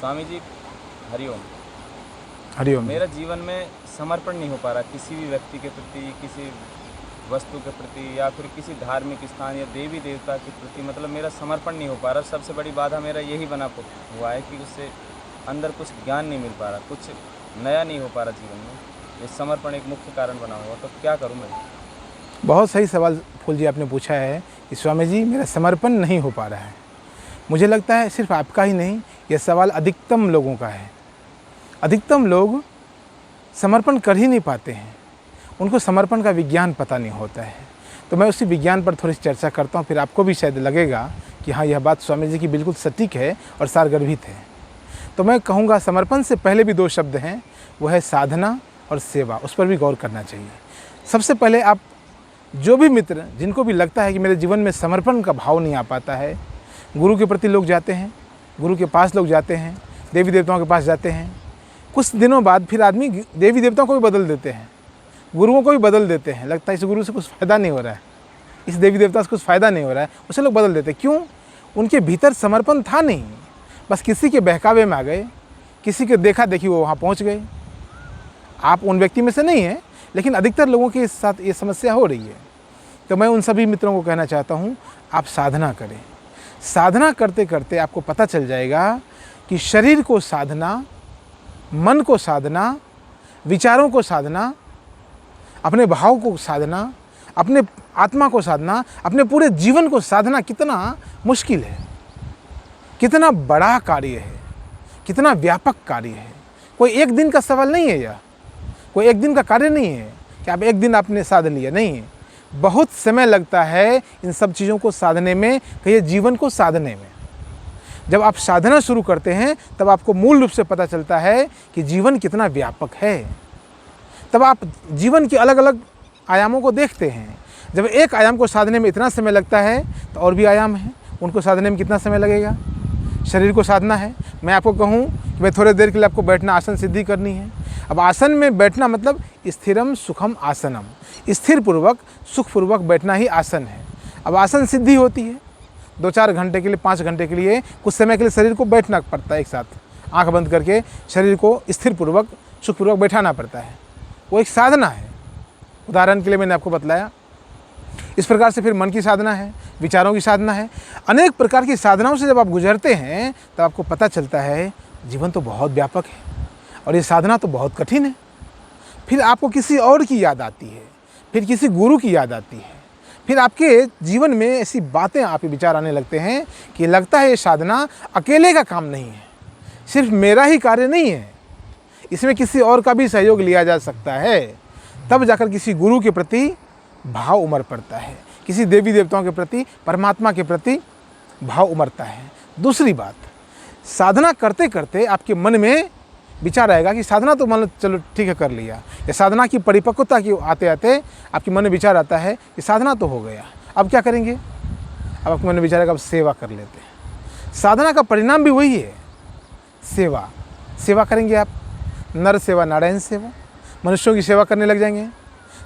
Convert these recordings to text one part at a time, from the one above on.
स्वामी जी, हरिओम। हरिओम। मेरा जीवन में समर्पण नहीं हो पा रहा किसी भी व्यक्ति के प्रति, किसी वस्तु के प्रति, या फिर किसी धार्मिक स्थान या देवी देवता के प्रति, मतलब मेरा समर्पण नहीं हो पा रहा। सबसे बड़ी बाधा मेरा यही बना हुआ है कि उससे अंदर कुछ ज्ञान नहीं मिल पा रहा, कुछ नया नहीं हो पा रहा जीवन में। ये समर्पण एक मुख्य कारण बना हुआ, तो क्या करूँ मैं? बहुत सही सवाल फूल जी आपने पूछा है कि स्वामी जी मेरा समर्पण नहीं हो पा रहा है। मुझे लगता है सिर्फ आपका ही नहीं, यह सवाल अधिकतम लोगों का है। अधिकतम लोग समर्पण कर ही नहीं पाते हैं, उनको समर्पण का विज्ञान पता नहीं होता है। तो मैं उसी विज्ञान पर थोड़ी सी चर्चा करता हूँ, फिर आपको भी शायद लगेगा कि हाँ, यह बात स्वामी जी की बिल्कुल सटीक है और सारगर्भित है। तो मैं कहूँगा समर्पण से पहले भी दो शब्द हैं, वो है साधना और सेवा। उस पर भी गौर करना चाहिए। सबसे पहले आप जो भी मित्र, जिनको भी लगता है कि मेरे जीवन में समर्पण का भाव नहीं आ पाता है, गुरु के प्रति लोग जाते हैं, गुरु के पास लोग जाते हैं, देवी देवताओं के पास जाते हैं, कुछ दिनों बाद फिर आदमी देवी देवताओं को भी बदल देते हैं, गुरुओं को भी बदल देते हैं। लगता है इस गुरु से कुछ फ़ायदा नहीं हो रहा है, इस देवी देवता से कुछ फ़ायदा नहीं हो रहा है, उसे लोग बदल देते हैं। क्यों? उनके भीतर समर्पण था नहीं, बस किसी के बहकावे में आ गए, किसी के देखा देखी वो वहाँ पहुँच गए। आप उन व्यक्ति में से नहीं हैं, लेकिन अधिकतर लोगों के साथ ये समस्या हो रही है। तो मैं उन सभी मित्रों को कहना चाहता हूँ, आप साधना करें। साधना करते करते आपको पता चल जाएगा कि शरीर को साधना, मन को साधना, विचारों को साधना, अपने भाव को साधना, अपने आत्मा को साधना, अपने पूरे जीवन को साधना कितना मुश्किल है, कितना बड़ा कार्य है, कितना व्यापक कार्य है। कोई एक दिन का सवाल नहीं है, यह कोई एक दिन का कार्य नहीं है कि आप एक दिन आपने साध लिया, नहीं है। बहुत समय लगता है इन सब चीज़ों को साधने में, कहिए जीवन को साधने में। जब आप साधना शुरू करते हैं तब आपको मूल रूप से पता चलता है कि जीवन कितना व्यापक है। तब आप जीवन के अलग अलग आयामों को देखते हैं। जब एक आयाम को साधने में इतना समय लगता है तो और भी आयाम हैं, उनको साधने में कितना समय लगेगा। शरीर को साधना है, मैं आपको कहूँ कि मैं थोड़ी देर के लिए आपको बैठना, आसन सिद्धि करनी है। अब आसन में बैठना मतलब स्थिरम सुखम आसनम, स्थिर पूर्वक सुखपूर्वक बैठना ही आसन है। अब आसन सिद्धि होती है 2-4 घंटे के लिए, 5 घंटे के लिए, कुछ समय के लिए शरीर को बैठना पड़ता है, एक साथ आंख बंद करके शरीर को स्थिर पूर्वक सुखपूर्वक बैठाना पड़ता है। वो एक साधना है। उदाहरण के लिए मैंने आपको बतलाया। इस प्रकार से फिर मन की साधना है, विचारों की साधना है। अनेक प्रकार की साधनाओं से जब आप गुजरते हैं तब आपको पता चलता है जीवन तो बहुत व्यापक है और ये साधना तो बहुत कठिन है। फिर आपको किसी और की याद आती है, फिर किसी गुरु की याद आती है, फिर आपके जीवन में ऐसी बातें, आपके विचार आने लगते हैं कि लगता है ये साधना अकेले का काम नहीं है, सिर्फ मेरा ही कार्य नहीं है, इसमें किसी और का भी सहयोग लिया जा सकता है। तब जाकर किसी गुरु के प्रति भाव उमड़ पड़ता है, किसी देवी देवताओं के प्रति, परमात्मा के प्रति भाव उमड़ता है। दूसरी बात, साधना करते करते आपके मन में विचार आएगा कि साधना तो मान लो चलो ठीक है कर लिया, या साधना की परिपक्वता की आते आते आपके मन में विचार आता है कि साधना तो हो गया, अब क्या करेंगे। अब आपके मन में विचार आएगा अब सेवा कर लेते हैं। साधना का परिणाम भी वही है, सेवा। सेवा करेंगे आप, नर सेवा नारायण सेवा, मनुष्यों की सेवा करने लग जाएंगे।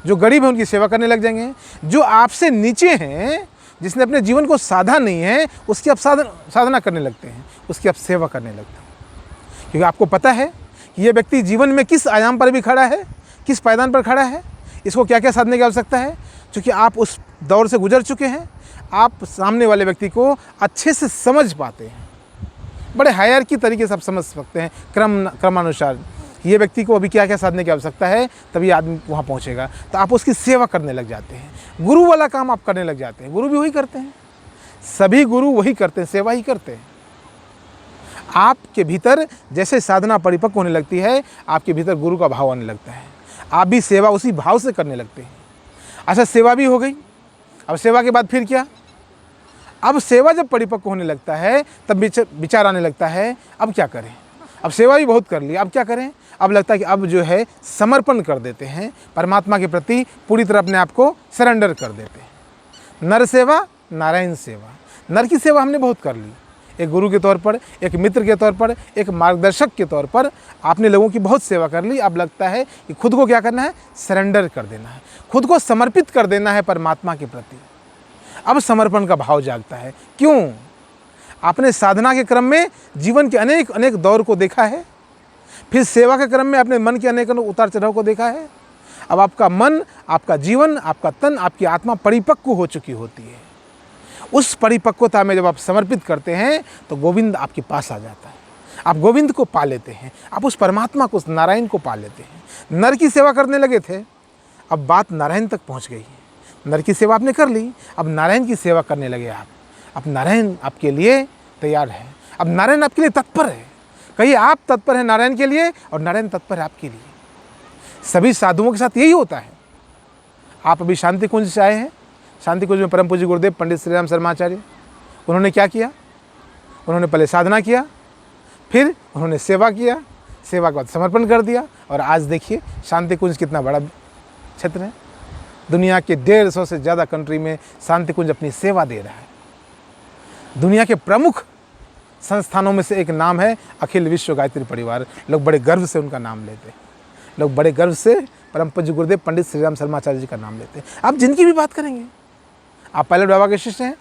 जो गरीब हैं उनकी सेवा करने लग जाएंगे। जो आपसे नीचे हैं, जिसने अपने जीवन को साधा नहीं है, उसकी आप साधना करने लगते हैं, उसकी आप सेवा करने लगते हैं। क्योंकि आपको पता है कि ये व्यक्ति जीवन में किस आयाम पर भी खड़ा है, किस पायदान पर खड़ा है, इसको क्या क्या साधने की आवश्यकता है। क्योंकि आप उस दौर से गुजर चुके हैं, आप सामने वाले व्यक्ति को अच्छे से समझ पाते हैं, बड़े हायरार्की तरीके से आप समझ सकते हैं, क्रमानुसार ये व्यक्ति को अभी क्या क्या साधने की आवश्यकता है, तभी आदमी वहाँ पहुँचेगा। तो आप उसकी सेवा करने लग जाते हैं। गुरु वाला काम आप करने लग जाते हैं। गुरु भी वही करते हैं, सभी गुरु वही करते हैं, सेवा ही करते हैं। आपके भीतर जैसे साधना परिपक्व होने लगती है, आपके भीतर गुरु का भाव आने लगता है, आप भी सेवा उसी भाव से करने लगते हैं। अच्छा, सेवा भी हो गई। अब सेवा के बाद फिर क्या। अब सेवा जब परिपक्व होने लगता है तब विचार आने लगता है अब क्या करें। अब सेवा भी बहुत कर ली, अब क्या करें। अब लगता है कि अब जो है समर्पण कर देते हैं, परमात्मा के प्रति पूरी तरह अपने आप को सरेंडर कर देते हैं। नर सेवा नारायण सेवा। नर की सेवा हमने बहुत कर ली, एक गुरु के तौर पर, एक मित्र के तौर पर, एक मार्गदर्शक के तौर पर आपने लोगों की बहुत सेवा कर ली। अब लगता है कि खुद को क्या करना है, सरेंडर कर देना है, खुद को समर्पित कर देना है परमात्मा के प्रति। अब समर्पण का भाव जागता है। क्यों? आपने साधना के क्रम में जीवन के अनेक अनेक दौर को देखा है, फिर सेवा के क्रम में अपने मन के अनेक अनेक उतार चढ़ाव को देखा है। अब आपका मन, आपका जीवन, आपका तन, आपकी आत्मा परिपक्व हो चुकी होती है। उस परिपक्वता में जब आप समर्पित करते हैं तो गोविंद आपके पास आ जाता है, आप गोविंद को पा लेते हैं, आप उस परमात्मा को, उस नारायण को पा लेते हैं। नर की सेवा करने लगे थे, अब बात नारायण तक पहुंच गई है। नर की सेवा आपने कर ली, अब नारायण की सेवा करने लगे आप। अब नारायण आपके लिए तैयार है, अब नारायण आपके लिए तत्पर है। कहिए आप तत्पर हैं नारायण के लिए और नारायण तत्पर है आपके लिए। सभी साधुओं के साथ यही होता है। आप अभी शांति कुंज से आए हैं, शांति कुंज में परम पूज्य गुरुदेव पंडित श्री राम शर्माचार्य, उन्होंने क्या किया? उन्होंने पहले साधना किया, फिर उन्होंने सेवा किया, सेवा के बाद समर्पण कर दिया, और आज देखिए शांति कुंज कितना बड़ा क्षेत्र है। दुनिया के 150 से ज़्यादा कंट्री में शांति कुंज अपनी सेवा दे रहा है। दुनिया के प्रमुख संस्थानों में से एक नाम है अखिल विश्व गायत्री परिवार। लोग बड़े गर्व से उनका नाम लेते हैं, लोग बड़े गर्व से परम पूज्य गुरुदेव पंडित श्री राम शर्माचार्य जी का नाम लेते हैं। आप जिनकी भी बात करेंगे, आप पायलट बाबा के शिष्य हैं,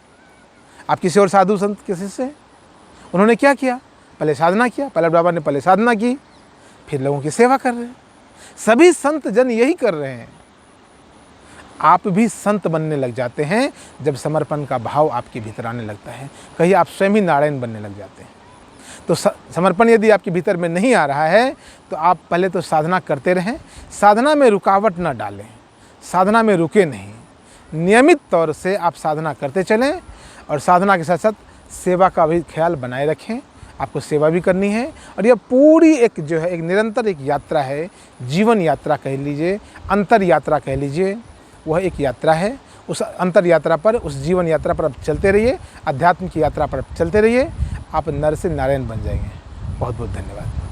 आप किसी और साधु संत के शिष्य हैं। उन्होंने क्या किया? पहले साधना किया, पायलट बाबा ने पहले साधना की, फिर लोगों की सेवा कर रहे हैं। सभी संत जन यही कर रहे हैं। आप भी संत बनने लग जाते हैं जब समर्पण का भाव आपके भीतर आने लगता है। कहीं आप स्वयं ही नारायण बनने लग जाते हैं। तो समर्पण यदि आपके भीतर में नहीं आ रहा है तो आप पहले तो साधना करते रहें, साधना में रुकावट ना डालें, साधना में रुके नहीं, नियमित तौर से आप साधना करते चलें, और साधना के साथ साथ सेवा का भी ख्याल बनाए रखें। आपको सेवा भी करनी है, और यह पूरी एक जो है एक निरंतर एक यात्रा है, जीवन यात्रा कह लीजिए, अंतर यात्रा कह लीजिए, वह एक यात्रा है। उस अंतर यात्रा पर, उस जीवन यात्रा पर आप चलते रहिए, अध्यात्म की यात्रा पर आप चलते रहिए, आप नर से नारायण बन जाएंगे। बहुत बहुत धन्यवाद।